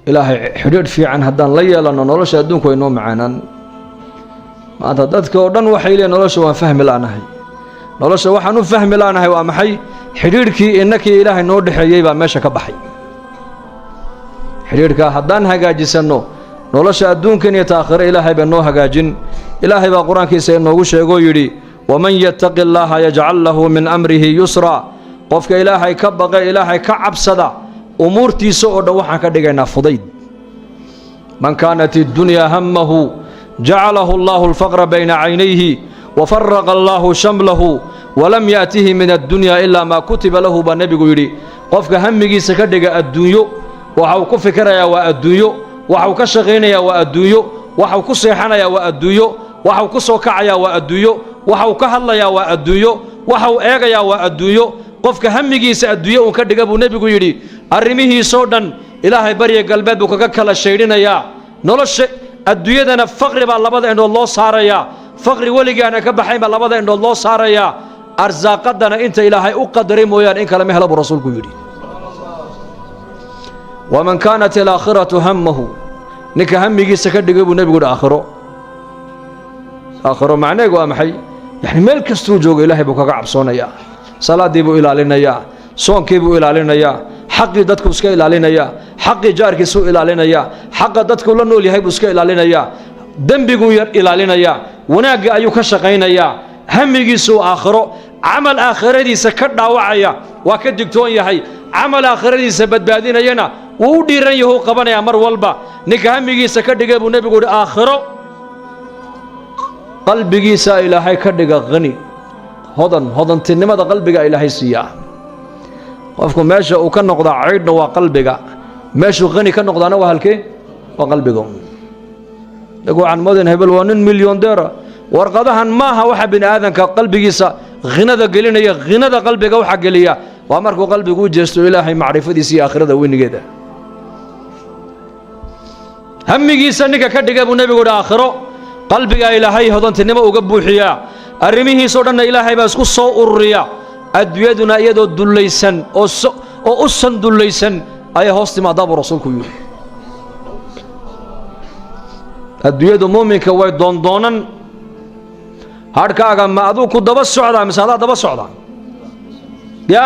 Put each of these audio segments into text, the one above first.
إلهي حرير في عن هدان ليا لأنه نولش أدونك وينو معانا ما تددك ودن وحيلي نولش وفهم لانهي نولش وحنو فهم لانهي وامحي حريرك إنك إلهي نود حييبا ماشا كبحي حريرك هدان هجاجسنو نولش أدونك يتأخر إلهي بنو هجاجن إلهي بقرآن كيسي نوغش يقول ومن يتق الله يجعل له من أمره يسرا قفك إلهي كبغى إلهي كعب صدا أمورتي سؤال وحنا كدجنا فضيد من كانت الدنيا همه جعله الله الفقر بين عينيه وفرق الله شمله ولم يأته من الدنيا إلا ما كتب له بالنبي يقولي قفك همجي سكدج الدنيا وحو كفكر يا والدنيا وحو كشغينا يا والدنيا وحو كصيحنا يا والدنيا وحو كسوكع يا والدنيا وحو كهلا يا والدنيا وحو إيجا يا والدنيا قفك همجي سأدنيا وكدج أبو النبي يقولي أرميه صودا إلهي بري قلبه وككل الشيرين يا نولش الدنيا دنا فقر بالله إن الله صار يا فقر ولي أنا كبحي بالله إن الله صار يا أرزاق دنا أنت إلهي أقدر مويان إن كلامه هلا برسول يقولي ومن كانت الآخرة همه نك همجي سكدج أبو النبي يقول آخره معناه قام حي يعني ملك استوجوج إلهي بكك عبصونا يا صلاة ديبو إلى علينا يا صون كيبو إلى علينا يا حق دتك وسكي إلى علينا يا حق جارك سوء إلى علينا يا حق دتك ولا نولي هاي وسكي إلى علينا يا دم بيجوير إلى علينا يا وناق أيوك شقينا يا هم يجي سوء آخره عمل آخر دي سكرنا وعيا وكد دكتور يا هاي عمل آخر دي سبت بعدين ينا ودي ريه قبنا يا مر والبا نك هم يجي سكر دقيق النبي يقول آخره قلبي سا إلى هاي كدق غني هضن تنما ده قلبي إلى هاي سياح قفكم ماشى وكان نقضى عيدنا وقلبك ماشى غني كان نقضى أنا وهالكي وقلبكم يقول عن مدن هبل ونن مليون ديرة ورقدها ماها واحد بن آذن كقلبك يسا غنى ذا قلنا يا غنى ذا قلبك وحق ليا وأمرك قلبك وجست إلهي معرفة دي سي آخر ذا وين كده همي يسا نك كدق أبو النبي قول آخره قلبك إلهي هذا تنما وقبو حيا أرميه صورنا إلهي بس قصة الريا أدويدنا يد الدليسن أو أسن دليسن أي هوست ما داب رسولك يقول أدويد مؤمن كوي دون هارك أجمع ما أدو كده بس سعدا مثلا ده بس سعدا يا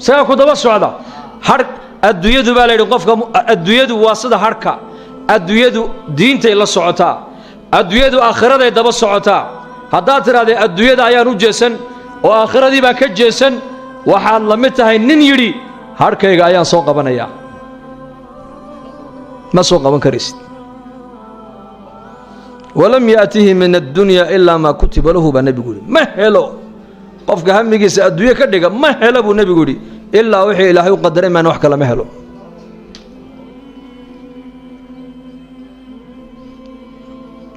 سيا كده بس سعدا هارك أدويد بالي رقفك أدويد واسطة هاركا أدويد دين تيلا سعتا أدويد آخرة ده بس سعتا هذا ترى ده أدويد أيانو جسن وآخرة دي باكج جسن وحال لمتها نين يري هارك أيان سوق بنايا ما سوق بن كريست ولم يأته من الدنيا إلا ما كتب له بالنبي يقول ما هلو قفك هم يجي أدوية كده ما هلا بالنبي يقول إلا وحي إلهي وقدر ما نوح كلام هلو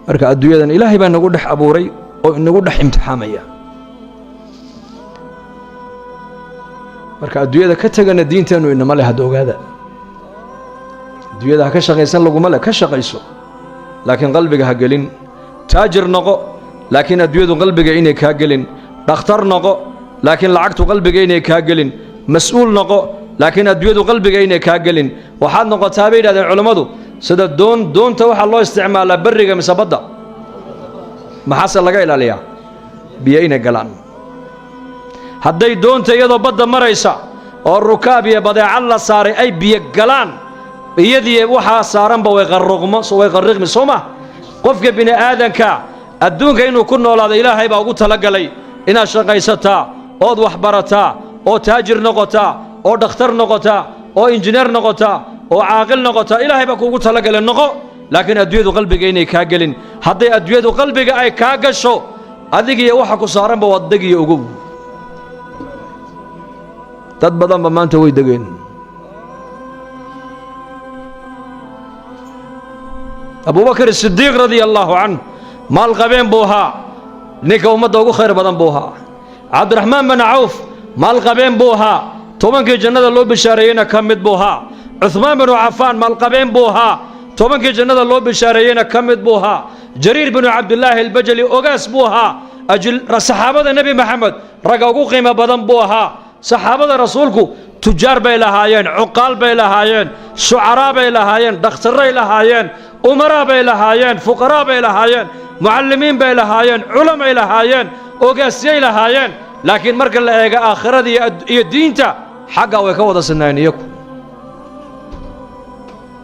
أركع أدوية إلهي بأن نقول دح أبوري أو نقول دح امتحامية أركع أدوية كتجنا الدين تانو إنما له هدوء هذا أدوية كشغل يسن لقوا ملا كشغل يسوع لكن قلبك هقلين تاجر نقو لكن أدوية قلبك إنك هقلين دكتور نقو لكن لعقت قلبك إنك هقلين مسؤول نقو لكن أدوية قلبك إنك هقلين وحد نقو تابعين هذا العلماء سد دون توح الله استعمال برق مسبدا ما حصل لقى إلى عليها بيئين قلان هدي دون تيضا بدا مريسا والركاب يبدا على صار أي بيئ قلان يدي وحى صارن ويغرغم سوما قفك بني آدم كا الدون كأنه كنا ولا إله يبقى قلت لك لي إن شقيستا أو وحبرتا أو تاجر نقطة أو دكتور نقطة أو إنجنير نقطة أو عاقل نقطة إله يبقى قلت لك للنقو لكن أدوية قلبك إني كاجلين هذا أدوية قلبك أي كاجشو هذيك يوحك صارن بودك يوجو تدبضن بما أنت ويدقين أبو بكر الصديق رضي الله عنه مال قبين بوها نيك ومدة خير بدن بوها عبد الرحمن بن عوف مال قبين بوها تومن كي جنة الله بشاريين كمد بوها عثمان بن عفان مال قبين بوها تومن كي جنة الله بشاريين كمد بوها جرير بن عبد الله البجلي أوجاس بوها أجل صحابة النبي محمد رجعوا قيمة بدن بوها صحابة رسولك tujaar bay lahaayeen, cuqaal bay lahaayeen, shucaraa bay lahaayeen, dhakhtarray lahaayeen, umaraa bay lahaayeen, fuqaraa bay lahaayeen, mucallimiin bay lahaayeen, culamay lahaayeen, ogaasyay lahaayeen. laakiin marka la eego aakhirada iyo diinta xagga way ka wada sinaayeen iyagu,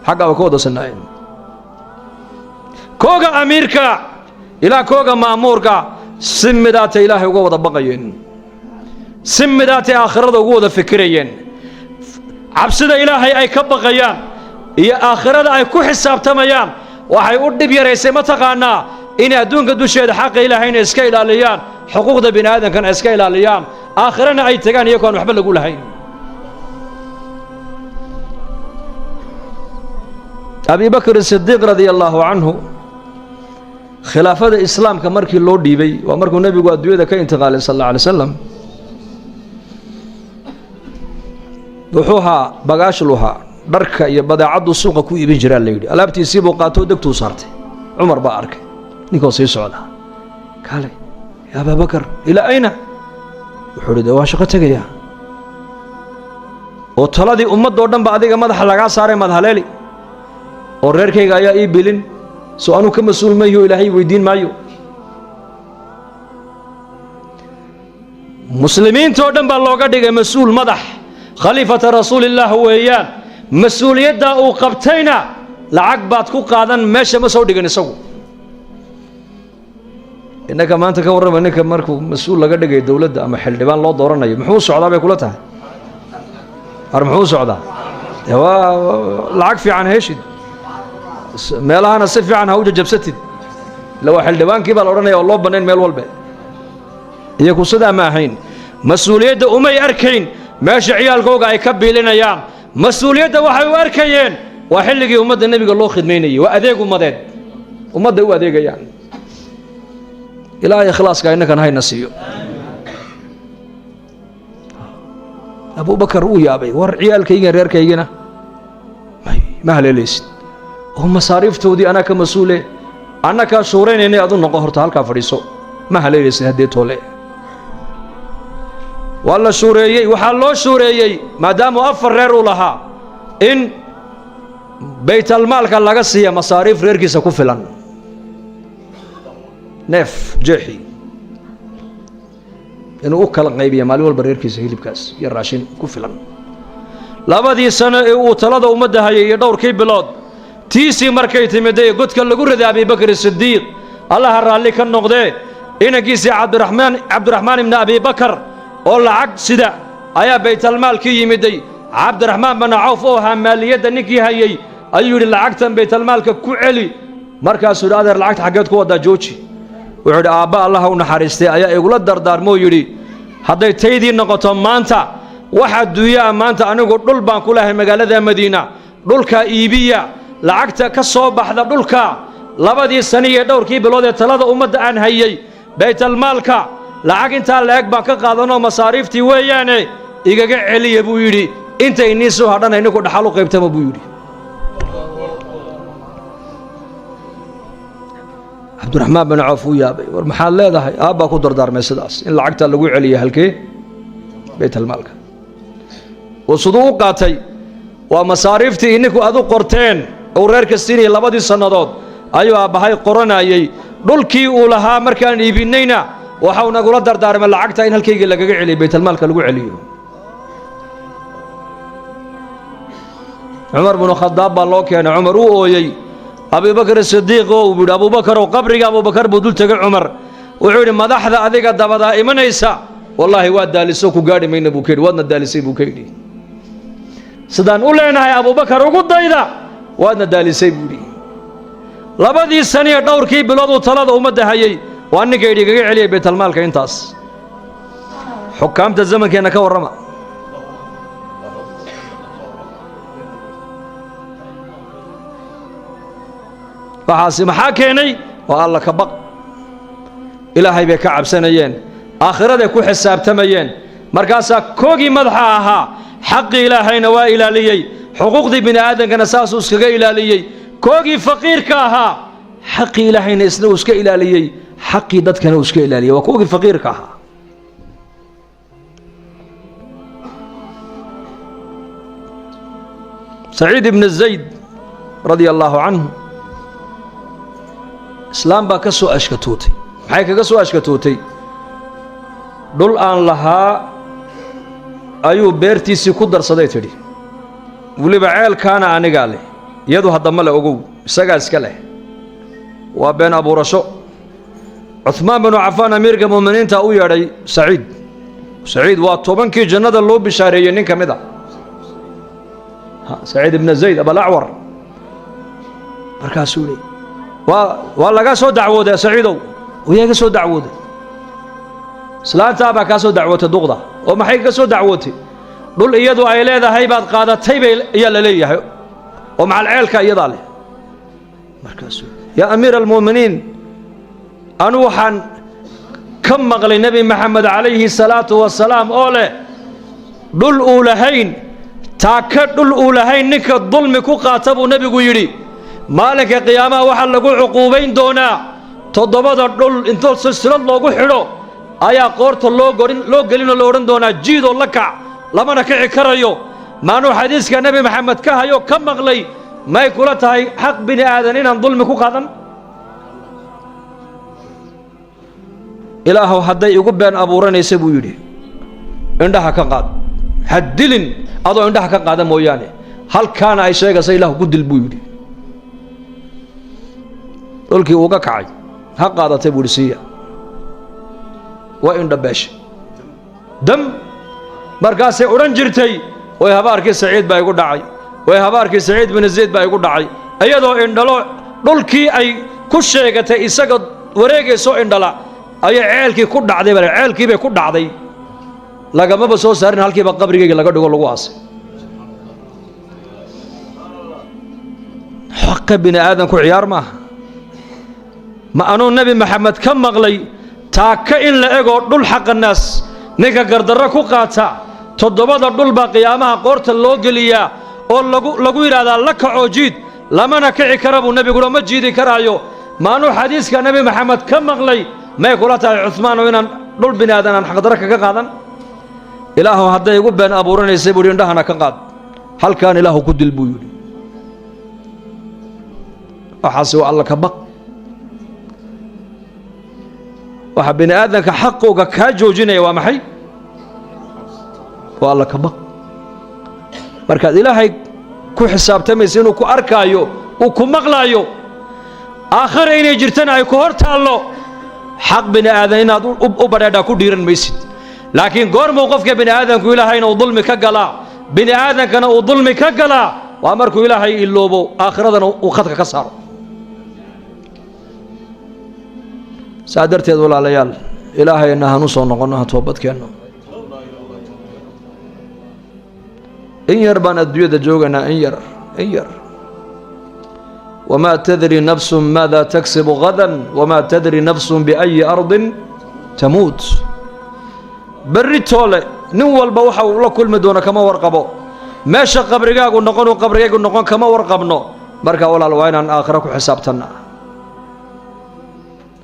xagga way ka wada sinaayeen. kooga amiirka ilaa kooga ma'muurka si midaatay ilaahay uga wada baqayeen, si midaatay aakhirada ugu wada fikirayeen. cabsida ilaahay ay ka baqayaan iyo aakhirada ay ku xisaabtamayaan waxay u dhib yaraysay mataqaanaa inay adduunka dusheeda xaqa ilaahayna iska ilaaliyaan, xuquuqda bini aadamkana iska ilaaliyaan, aakhirana ay tagaan iyagoon waxba lagu lahayn. abi bakr sidiiq radia allaahu canhu khilaafada islaamka markii loo dhiibay waa markuu nebigu adduunyada ka intiqaalay sal alla alay wasalam. wuxuu ahaa bagaashluhaa dharka iyo badeecaddu suuqa ku iibin jiraa la yidhi. alaabtiisii buu qaatoo degtuu saartay. cumar baa arkay ninkoo sii socda. kaale yaa abaabakar ilaa ayna? wuxuu idhi de waa shaqo tegayaa oo taladii ummaddoo dhan ba adiga madaxa lagaa saaray madhaleeli oo reerkayga ayaa ii bilin, soo anuu ka mas-uul mayo ilaahay weydiin maayo. muslimiintoo dhan baa looga dhigay mas-uul madax, khaliifata rasuulillaah weeyaan. mas-uuliyaddaa uu qabtayna lacag baad ku qaadan, meesha ma soo dhigan isagu. innaka maanta ka warrama ninka markuu mas-uul laga dhigay dowladda ama xildhibaan loo dooranayo muxuu socdaa bay kula tahay? ar muxuu socdaa? waa lacag fiican heshid, meelahana si fiican ha u jajabsatid. ila waa xildhibaankii baa la odhanaya oo loo bannayn meel walba. iyaku sidaa ma ahayn. mas-uuliyadda umay arkayn meesha ciyaalkooga ay ka biilinayaan. mas-uuliyadda waxay u arkayeen waa xilligii ummadda nebiga loo khidmaynayay, waa adeeg ummadeed, ummadday u adeegayaan. ilaahay ikhlaaska innakan hayna siiyo. abubakar uu yaabay, war ciyaalkayga reerkaygina ma haleelaysid oo masaariiftoodii anaa ka mas-uule, anna kaa shuuraynaynay adu noqo, horta halkaa fadhiiso, ma haleelaysid haddee toole. waa la shuureeyey, waxaa loo shuureeyey maadaamuu 4 reer uu lahaa in baytalmaalka laga siiya masaariif reerkiisa ku filan, neef jeexi inuu u kala qaybiya maalin walba reerkiisa hilibkaas iyo raashin ku filan. 2 sano ee uu talada ummadda hayay iyo dhowrkii bilood tiisii markay timiday godka lagu riday abibakr sidiiq allaha raalli ka noqdee, inankiisii cabdiraxmaan ibni abibakar oo lacag sida ayaa baytalmaalkii yimiday. cabdiraxmaan bin cawf oo ahaa maaliyadda ninkii hayay ayuu yidhi lacagtan baytalmaalka ku celi. markaasuu yidhi adeer lacagta xaggeed ku waddaa jooji. wuxuu yidhi aabba allaha u naxariistay ayaa igula dardaarmoo yidhi hadday taydii noqoto maanta waxa adduunyaa maanta anigu dhul baan ku lahay magaalada madiina, dhulkaa iibiya, lacagta ka soo baxda dhulka 2 sano iyo dhowrkii bilood ee talada ummadda aan hayay baytalmaalka lacag intaa la-eg baan ka qaadanoo masaariiftii weeyaane igaga celiya buu yidhi, inta inii soo hadhana ininku dhaxal u qaybtama buu yidhi. cabdiraxmaan bin cawf uu yaabay, war maxaad leedahay? aabbaa ku dardaarmay sidaas in lacagta lagu celiya halkee? baytalmaalka. oo siduu u qaatay waa masaariiftii ininku adu qorteen uu reerka siinayay 2 sannadood ayuu aabbahay qoranayay. dhulkii uu lahaa markaan iibinayna waxau nagula dardaarmay lacagta in halkayga lagaga celiyo, baytalmaalka lagu celiyo. cumar binu khadaab baa loo keenay. cumar uu ooyey. abubakr sidiiq oo uu yidhi abubakarow qabriga abubakar buu dul tegay cumar. wuxuu yidhi madaxda adiga dabadaa imanaysa wallaahi waa daaliso ku gaadhi mayna buu ka yidhi, waadna daalisay buu ka yidhi. sidaan u leenahay abubakar ugu dayda waadna daalisay buu yidhi. 2 sano iyo dhowrkii bilood uu talada ummadda hayay waa ninka yidhi igaga celiyay baytalmaalka intaas. xukaamta zamankeenna ka warrama. waxaasi maxaa keenay? waa alla ka baq. ilaahay bay ka cabsanayeen, aakhiraday ku xisaabtamayeen. markaasaa koogii madaxa ahaa xaqii ilaahayna waa ilaaliyey, xuquuqdii bini aadamkana saasuu iskaga ilaaliyey. koogii faqiirka ahaa xaqii ilaahayna isna uu iska ilaaliyey, xaqii dadkana uu iska ilaaliyey. waa koogii faqiirka ahaa. سعيد بن الزيد رضي الله عنه إسلام با كسو أشكتوتي حيك كسو أشكتوتي دول آن لها أيو بيرتي سي كدر صديتري ولي بعيل كان آني قالي يدو هدام له أقو ساقا اسكاله وبين أبو رشو عثمان بن عفان أمير المؤمنين تأوي يا سعيد وطبعا كي جنة اللو بشاريين كمدا سعيد بن زيد أبا الأعور بركاسولي والله قاسو دعوة يا سعيدو ويا قاسو دعوة سلام تابع قاسو دعوة دغضة وما حي قاسو دعوتي دول إيادو أيلادا هاي بعد قادة تيبي يلا ليه ومع العيال كأيضالي بركاسولي يا أمير المؤمنين أنوحا كم مغلي النبي محمد عليه الصلاة والسلام أوله دول أولهين تاكد دول أولهين نك الظلم كو قاتبوا نبي يري مالك قيامة وحل لقو عقوبين دونا تضبط دول انتو سلسلة لوغو حلو آيا قورت لو قلين اللورن دونا جيدو لكع لما نكعي كريو ما نو حديث كنبي محمد كهيو كم مغلي ما يقولتها حق بني آدنين عن ظلم كو قاتم إلهو حدي يقبل أبو رني سبو يدي عندها كقاد حدلن أضو عندها كقاد موياني هل كان أي شيء سيله قد البيودي تلقي وقعي هقادة تبوليسية وإن دبش دم مركز أورنجرتي ويهبارك سعيد بايقول داعي ويهبارك سعيد بن زيد بايقول داعي أيضا إن دلو تلقي أي كل شيء كتيسقط وريق سو إن دلا أي عيالك كود دعدي بره عيالك بيكود دعدي لقى ما بسوا سارين هالكي بقبرك لقى دقول لقواس حق بني آدم كعيار ما أنو النبي محمد كم مغلي تاك إن لأجو دول حق الناس نيكا قردركو قاتا تضبط دول بقيامها قرت اللوجلية أو لقو إرادة لك عجيد لما نكعي كربو النبي يقول ما جيدي كرايو ما أنو حديث كان النبي محمد كم مغلي ما يقولها عثمان وين دول بني آدم حقدرك كقادا إلهه هذا يقول بين أبو رني سيبورين ده أنا كقاد هل كان إله كد البيوت أحسوا الله كبق وحبني آدم كحقه كحاجه جنيه ومحي والله كبق مركز إلهي كو حساب تميسين وكو أركايو وكو مغلايو آخر إني جرتنا يكو هرتالو حق بني آدم إن أبدا كو ديرن ميسيد لكن قور موقفك بني آدم كو إلهي إنه ظلم كقلا بني آدم كان ظلم كقلا وأمركو إلهي اللوبو آخرنا وخطك كسر سادرت يدول على يال إلهي إنها نصر نقولنا توبت كأنه إن يربان الديود جوجنا إن ير وما تدري نفس ماذا تكسب غدا وما تدري نفس بأي أرض تموت بري تولي نوال بوحة ولا كل مدونة كما ورقبو ماشى قبرقاق ونقون كما ورقبنو بركة ولا الوين عن آخرك حسابتنا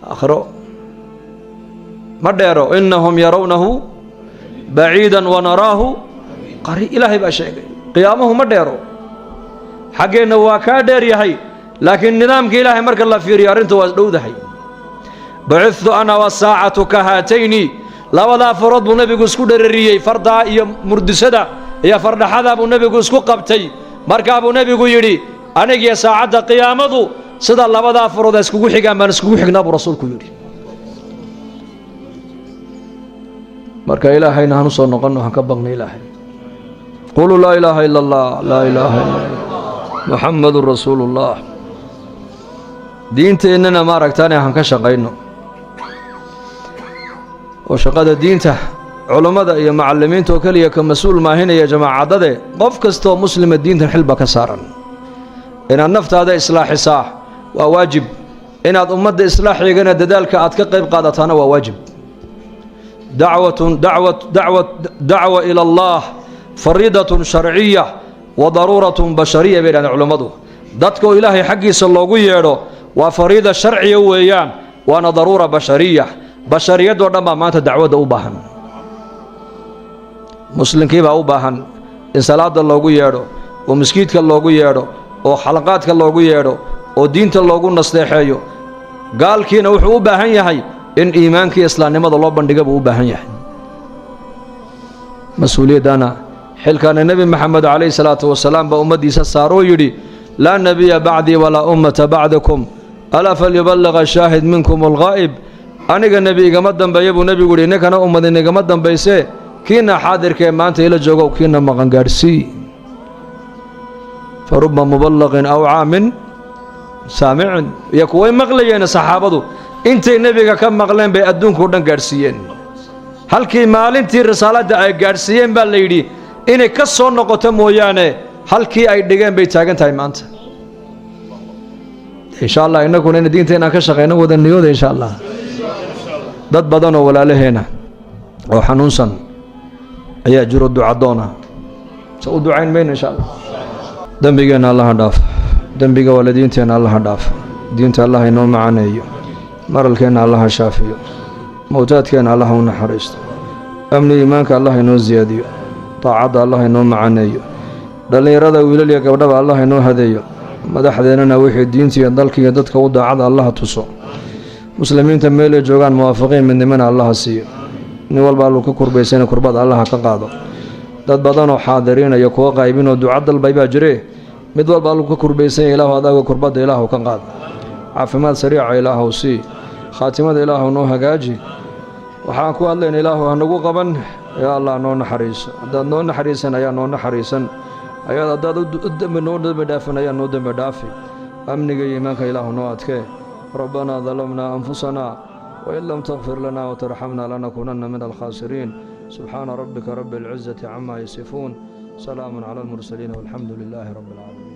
آخره مديرو إنهم يرونه بعيدا ونراه قريب إلهي بأشيء قيامه مديرو حقنا وكادر يهي لكن نظام إلهي مرك الله في ريارين توازدود هي بعثت أنا والساعة كهاتين لا ولا فرض النبي قسكو درريي فردا يا مردسدا يا فرد حدا ابو النبي قسكو قبتي مرك ابو النبي يري أنا يا ساعة قيامته سدا لا ولا فرض اسكو خيغان بان اسكو خيغنا ابو رسولك يري مرك إلهي نحن سو نقنو حكبغنا إلهي قولوا لا إله إلا الله لا إله إلا الله محمد رسول الله دينته إننا ما ركتاني حنك شقينو وشقد دينته علماء يا معلمين توكلية كمسؤول ما هنا يا جماعة عدده قف كستو مسلم الدين الحلبة كسارا إن النفط هذا إصلاح صاح وواجب إن أمد إصلاح يجينا ددالك أتكقب قادتنا وواجب دعوة إلى الله فريضة شرعية وضرورة بشرية بين العلماء دتكو إلهي حقي صلى الله عليه وسلم وفريضة شرعية ويان وانا ضرورة بشرية ودما مات دعوة أوباهن مسلم كيف أوباهن إن صلاة الله يرو oo miskiidka loogu yeedho oo xalaqaadka loogu yeedho oo diinta loogu nasteexeeyo gaalkiina wuxuu u baahan yahay in iimaankii islaamnimada loo bandhiga buu u baahan yahay mas-uuliyaddana xilkaana nebi maxamed calayhi salaatu wasalaam baa ummaddiisa saaroo yidhi laa nebiya bacdii walaa ummata bacdakum alaa falyuballiqa shaahid minkum alghaa'ib aniga nebi igama dambeeya buu nebigu yidhi ninkana ummadin igama dambaysee kiina xaadirkaee maanta ila joogow kiina maqan gaadhsii fa rubba muballaqin awcaa min saamicin iyo kuway maqlayeena saxaabadu intay nebiga ka maqleen bay adduunkao dhan gaadhsiiyeen halkii maalintii risaaladda ay gaadhsiiyeen baa la yidhi inay ka soo noqoto mooyaane halkii ay dhigeen bay taagan tahay maanta insha allah innaguna ina diinta inaan ka shaqayno wada niyooda insha allah dad badan oo walaalaheena oo xanuunsan ayaa jiro ducadoona se u ducayn mayno insha allah dembigeenna allaha dhaaf dembiga waalidiinteenna allaha dhaaf diinta allah inoo macaneeyo maralkeenna allaha shaafiyo mowtaadkeenna allaha u naxariisto amni iimaanka allah inoo siyaadiyo daacadda allah inoo macaneeyo dhallinyarada wiilal iyo gabdhaba allah inoo hadeeyo madaxdeennana wixii diinta iyo dalka iyo dadka u daacada allaha tuso muslimiinta meelay joogaan muwaafiqiin midnimana allaha siiyo nin walba alluu ka kurbaysana kurbada allaha ka qaado dad badanoo xaadiriinaya kuwa qaybinoo duca dalbay baa jiree mid walba alluu ka kurbaysanya ilaahu adaaga kurbadda ilaahu ka qaad caafimaad sariica ilaahu sii khaatimada ilaahu noo hagaaji waxaan ku hadlayna ilaahu hanagu qaban yaa allah noo naxariiso haddaad noo naxariisan ayaa noo naxariisan haddaad noo dembi dhaafin ayaa noo dembi dhaafi amniga iyo iimaanka ilaahu noo adkee rabbanaa dalamnaa anfusanaa wain lam takfir lanaa watarxamnaa lanakuunanna min alkhaasiriin subxaana rabbika rabbi alcizati camaa yasifuun salaamun cala almursaliin walxamdu lilaahi rabbi alcaalamiin